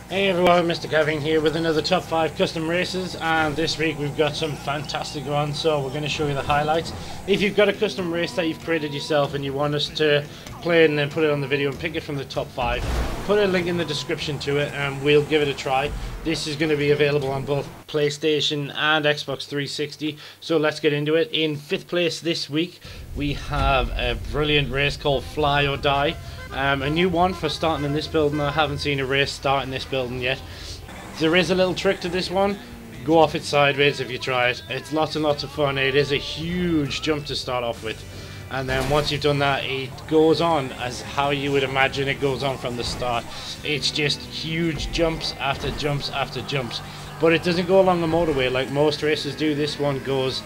Hey everyone, Mr. Kevin here with another top 5 custom races, and this week we've got some fantastic ones, so we're going to show you the highlights. If you've got a custom race that you've created yourself and you want us to play it and then put it on the video and pick it from the top 5, put a link in the description to it and we'll give it a try. This is going to be available on both PlayStation and Xbox 360, so let's get into it. In 5th place this week we have a brilliant race called Fly or Die. A new one for starting in this building. I haven't seen a race start in this building yet. There is a little trick to this one. Go off it sideways if you try it. It's lots and lots of fun. It is a huge jump to start off with, and then once you've done that, it goes on as how you would imagine it goes on from the start. It's just huge jumps after jumps after jumps, but it doesn't go along the motorway like most races do. This one goes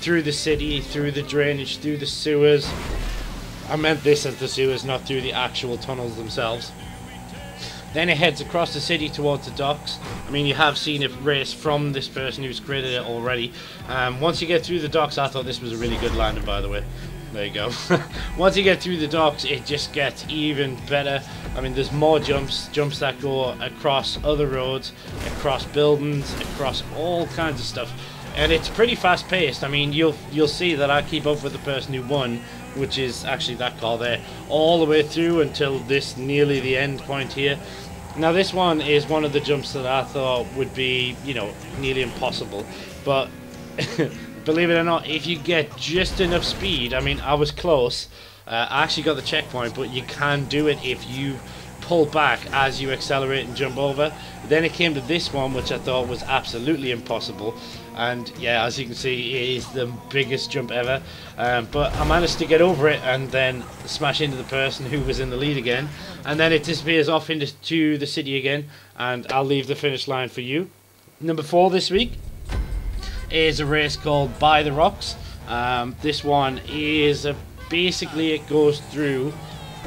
through the city, through the drainage, through the sewers. I meant this as the sewers, not through the actual tunnels themselves. Then it heads across the city towards the docks. I mean, you have seen it race from this person who's created it already. Once you get through the docks, I thought this was a really good landing, by the way. There you go. Once you get through the docks, it just gets even better. I mean, there's more jumps that go across other roads, across buildings, across all kinds of stuff. And it's pretty fast paced. I mean, you'll see that I keep up with the person who won, which is actually that car there, all the way through until this nearly the end point here. Now this one is one of the jumps that I thought would be, you know, nearly impossible, but believe it or not, if you get just enough speed, I mean, I was close. I actually got the checkpoint, but you can do it if you pull back as you accelerate and jump over. Then it came to this one, which I thought was absolutely impossible, and yeah, as you can see, it is the biggest jump ever. But I managed to get over it and then smash into the person who was in the lead again, and then it disappears off into the city again, and I'll leave the finish line for you. Number 4 this week is a race called By the Rocks. This one is basically it goes through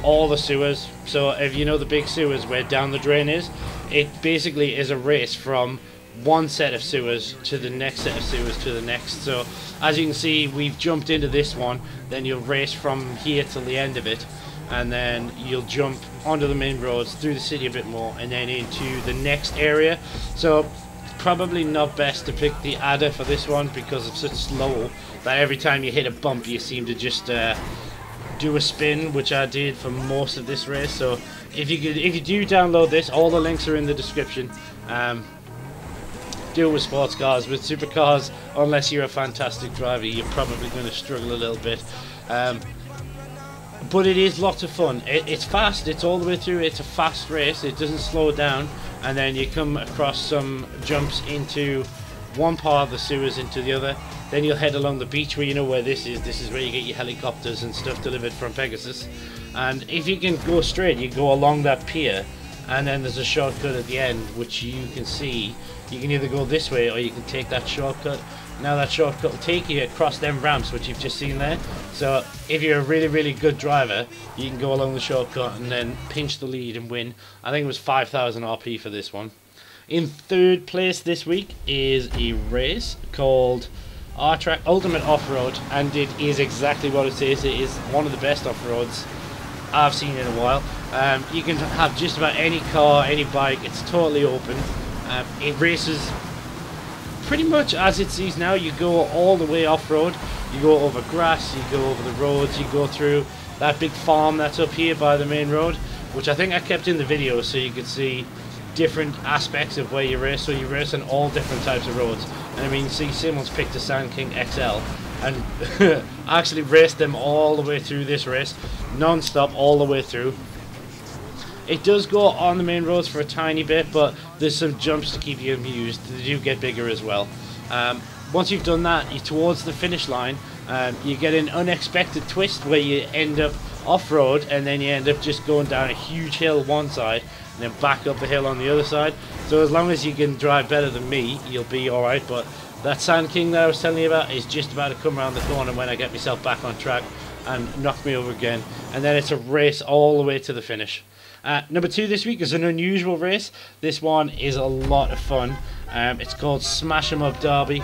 all the sewers. So if you know the big sewers where down the drain is, it basically is a race from one set of sewers to the next set of sewers to the next. So as you can see, we've jumped into this one, then you'll race from here till the end of it, and then you'll jump onto the main roads, through the city a bit more, and then into the next area. So probably not best to pick the adder for this one because it's such slow that every time you hit a bump you seem to just do a spin, which I did for most of this race. So if you do download this, all the links are in the description. Do it with sports cars. With supercars, unless you're a fantastic driver, you're probably going to struggle a little bit. But it is lots of fun. It's fast, it's all the way through, it's a fast race, it doesn't slow down, and then you come across some jumps into one part of the sewers into the other. Then you'll head along the beach where you know where this is where you get your helicopters and stuff delivered from Pegasus. And if you can go straight, you go along that pier, and then there's a shortcut at the end which you can see. You can either go this way or you can take that shortcut. Now that shortcut will take you across them ramps which you've just seen there. So if you're a really good driver, you can go along the shortcut and then pinch the lead and win. I think it was 5,000 RP for this one. In 3rd place this week is a race called Atrac Ultimate Off-Road, and it is exactly what it says. It is one of the best off-roads I've seen in a while. You can have just about any car, any bike. It's totally open. It races pretty much as it sees now. You go all the way off-road. You go over grass, you go over the roads, you go through that big farm that's up here by the main road, which I think I kept in the video so you could see different aspects of where you race. So you race on all different types of roads, and I mean, see, someone's picked a Sand King XL and I actually raced them all the way through this race, non-stop all the way through. It does go on the main roads for a tiny bit, but there's some jumps to keep you amused. They do get bigger as well. Once you've done that, you're towards the finish line. You get an unexpected twist where you end up off-road, and then you end up just going down a huge hill one side and then back up the hill on the other side. So as long as you can drive better than me, you'll be alright. But that Sand King that I was telling you about is just about to come around the corner when I get myself back on track and knock me over again, and then it's a race all the way to the finish. Number 2 this week is an unusual race. This one is a lot of fun. It's called Smash 'em Up Derby,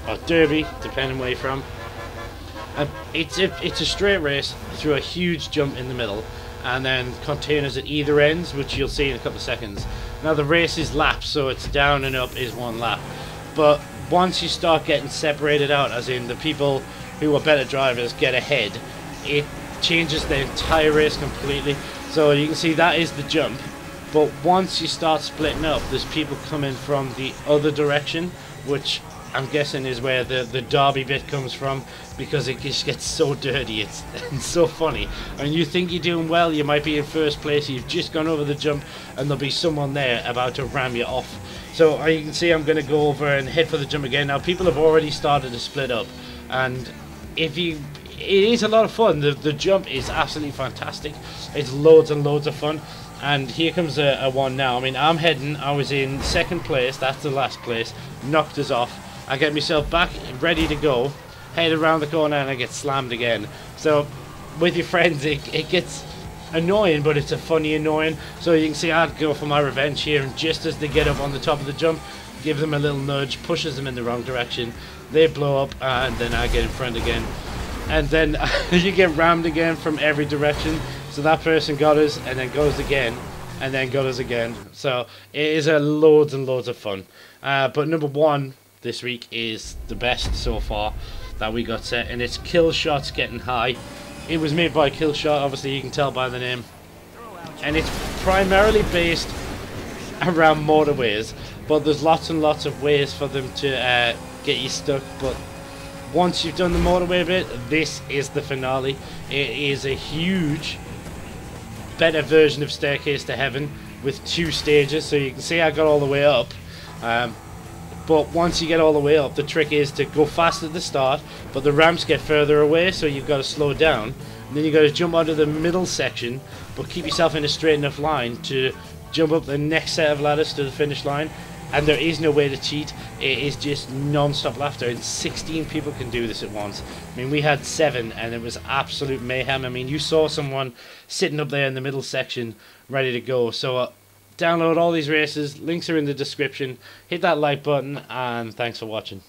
or Derby, depending where you're from. It's a straight race through a huge jump in the middle, and then containers at either ends, which you'll see in a couple of seconds. Now the race is laps, so it's down and up is one lap. But once you start getting separated out, as in the people who are better drivers get ahead, it changes the entire race completely. So you can see that is the jump, but once you start splitting up, there's people coming from the other direction, which I'm guessing is where the derby bit comes from, because it just gets so dirty. It's so funny. And you think you're doing well, you might be in first place, you've just gone over the jump, and there'll be someone there about to ram you off. So you can see I'm going to go over and head for the jump again. Now people have already started to split up, and it is a lot of fun. The jump is absolutely fantastic. It's loads and loads of fun. And here comes a one now. I mean, I was in second place, that's the last place, knocked us off. I get myself back, ready to go, head around the corner, and I get slammed again. So with your friends, it gets annoying, but it's a funny annoying. So you can see I'd go for my revenge here, and just as they get up on the top of the jump, give them a little nudge, pushes them in the wrong direction, they blow up, and then I get in front again. And then you get rammed again from every direction. So that person got us, and then goes again, and then got us again. So it is loads and loads of fun. But number one this week is the best so far that we got set, and it's Killshots Getting High. It was made by Killshot, obviously you can tell by the name, and it's primarily based around motorways, but there's lots and lots of ways for them to get you stuck. But once you've done the motorway bit, this is the finale. It is a huge, better version of Staircase to Heaven with 2 stages. So you can see I got all the way up. But once you get all the way up, the trick is to go fast at the start, but the ramps get further away, so you've got to slow down. And then you've got to jump onto the middle section, but keep yourself in a straight enough line to jump up the next set of ladders to the finish line. And there is no way to cheat. It is just non-stop laughter, and 16 people can do this at once. I mean, we had 7, and it was absolute mayhem. I mean, you saw someone sitting up there in the middle section ready to go. So download all these races, links are in the description, hit that like button, and thanks for watching.